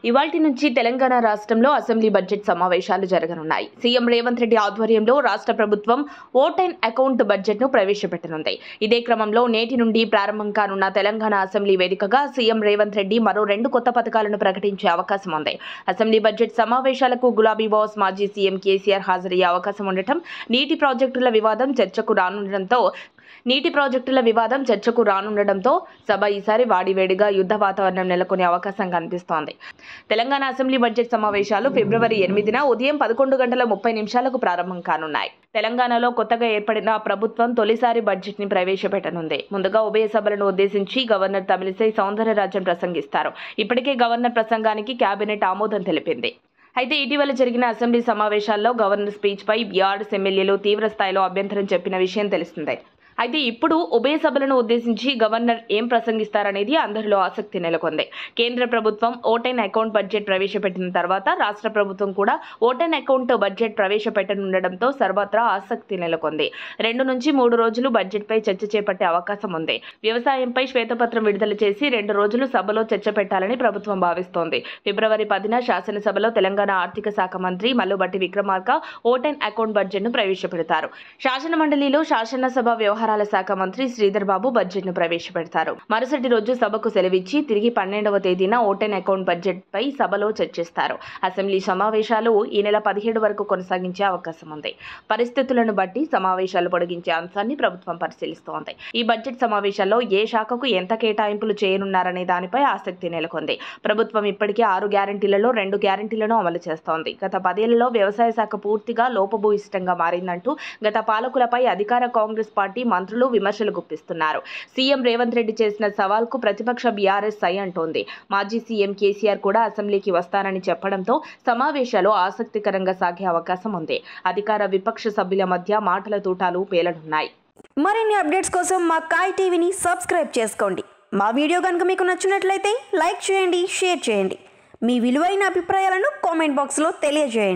ఇవాల్టి నుంచి తెలంగాణ రాష్ట్రంలో అసెంబ్లీ బడ్జెట్ సమావేశాలు జరగనున్నాయి. సీఎం రేవంత్ రెడ్డి ఆధ్వర్యంలో రాష్ట్ర ప్రభుత్వం ఓటెన్ అకౌంట్ బడ్జెట్ను ప్రవేశపెట్టనుంది. ఇదే క్రమంలో నేటి నుండి ప్రారంభం కానున్న తెలంగాణ అసెంబ్లీ వేదికగా సీఎం రేవంత్ రెడ్డి మరో 2 కొత్త పథకాలను ప్రకటించే అవకాశం ఉంది. అసెంబ్లీ బడ్జెట్ సమావేశాలకు గులాబీ బాస్ మాజీ సీఎం కేసీఆర్ హాజరయ్యే అవకాశం ఉండటం, నీటి ప్రాజెక్టుల వివాదం చర్చకు రానుండటంతో సభ ఈసారి వాడివేడిగా యుద్ధ వాతావరణం నెలకొనే అవకాశం కనిపిస్తోంది. తెలంగాణ అసెంబ్లీ బడ్జెట్ సమావేశాలు ఫిబ్రవరి 8న ఉదయం 11:30 ప్రారంభం కానున్నాయి. తెలంగాణలో కొత్తగా ఏర్పడిన ప్రభుత్వం తొలిసారి బడ్జెట్ ని ప్రవేశపెట్టనుంది. ముందుగా ఉభయ సభలను ఉద్దేశించి గవర్నర్ తమిళిసై సౌందరరాజన్ ప్రసంగిస్తారు. ఇప్పటికే గవర్నర్ ప్రసంగానికి కేబినెట్ ఆమోదం తెలిపింది. అయితే ఇటీవల జరిగిన అసెంబ్లీ సమావేశాల్లో గవర్నర్ స్పీచ్ పై బీఆర్ఎస్ ఎమ్మెల్యేలు తీవ్ర స్థాయిలో అభ్యంతరం చెప్పిన విషయం తెలిసిందే. అయితే ఇప్పుడు ఉభయ సభలను ఉద్దేశించి గవర్నర్ ఏం ప్రసంగిస్తారనేది అందరిలో ఆసక్తి నెలకొంది. కేంద్ర ప్రభుత్వం ఓటెన్ అకౌంట్ బడ్జెట్ ప్రవేశపెట్టిన తర్వాత రాష్ట్ర ప్రభుత్వం కూడా ఓటెన్ అకౌంట్ బడ్జెట్ ప్రవేశపెట్టనుండటంతో సర్వత్రా ఆసక్తి నెలకొంది. 2 నుంచి 3 రోజులు బడ్జెట్ పై చర్చ చేపట్టే అవకాశం ఉంది. వ్యవసాయంపై శ్వేతపత్రం విడుదల చేసి 2 రోజులు సభలో చర్చ పెట్టాలని ప్రభుత్వం భావిస్తోంది. ఫిబ్రవరి 10న శాసనసభలో తెలంగాణ ఆర్థిక శాఖ మంత్రి మల్లుబట్టి విక్రమార్క ఓటెన్ అకౌంట్ బడ్జెట్ ను ప్రవేశపెడతారు. శాసన మండలిలో శాసనసభ వ్యవహారాల శాఖ మంత్రి శ్రీధర్ బాబు బడ్జెట్ ను ప్రవేశపెడతారు. మరుసటి రోజు సభకు సెలవిచ్చి తిరిగి 12వ తేదీన ఓటెన్ అకౌంట్ బడ్జెట్ పై సభలో చర్చిస్తారు. అసెంబ్లీ సమావేశాలు ఈ నెల 17 వరకు కొనసాగించే అవకాశం ఉంది. పరిస్థితులను బట్టి సమావేశాలు పొడిగించే అంశాన్ని ప్రభుత్వం పరిశీలిస్తోంది. ఈ బడ్జెట్ సమావేశాల్లో ఏ శాఖకు ఎంత కేటాయింపులు చేయనున్నారనే దానిపై ఆసక్తి నెలకొంది. ప్రభుత్వం ఇప్పటికే 6 గ్యారంటీలలో 2 గ్యారంటీలను అమలు చేస్తోంది. గత 10 ఏళ్లలో వ్యవసాయ శాఖ పూర్తిగా లోపభూయిష్టంగా మారిందంటూ గత పాలకులపై అధికార కాంగ్రెస్ పార్టీ మంత్రులు విమర్శలు గుప్పిస్తున్నారు. సీఎం రేవంత్ రెడ్డి చేసిన సవాల్కు ప్రతిపక్ష బీఆర్ఎస్ సై అంటోంది. మాజీ సీఎం కేసీఆర్ కూడా అసెంబ్లీకి వస్తానని చెప్పడంతో సమావేశాలు ఆసక్తికరంగా సాగే అవకాశం ఉంది. అధికార విపక్ష సభ్యుల మధ్య మాటల తూటాలు పేలనున్నాయి. మరిన్ని అప్డేట్స్ కోసం మా కాయ్ టీవీని సబ్స్క్రైబ్ చేసుకోండి. మా వీడియో కనుక మీకు నచ్చినట్లయితే లైక్ చేయండి, షేర్ చేయండి. మీ విలువైన అభిప్రాయాలను కామెంట్ బాక్స్లో తెలియజేయండి.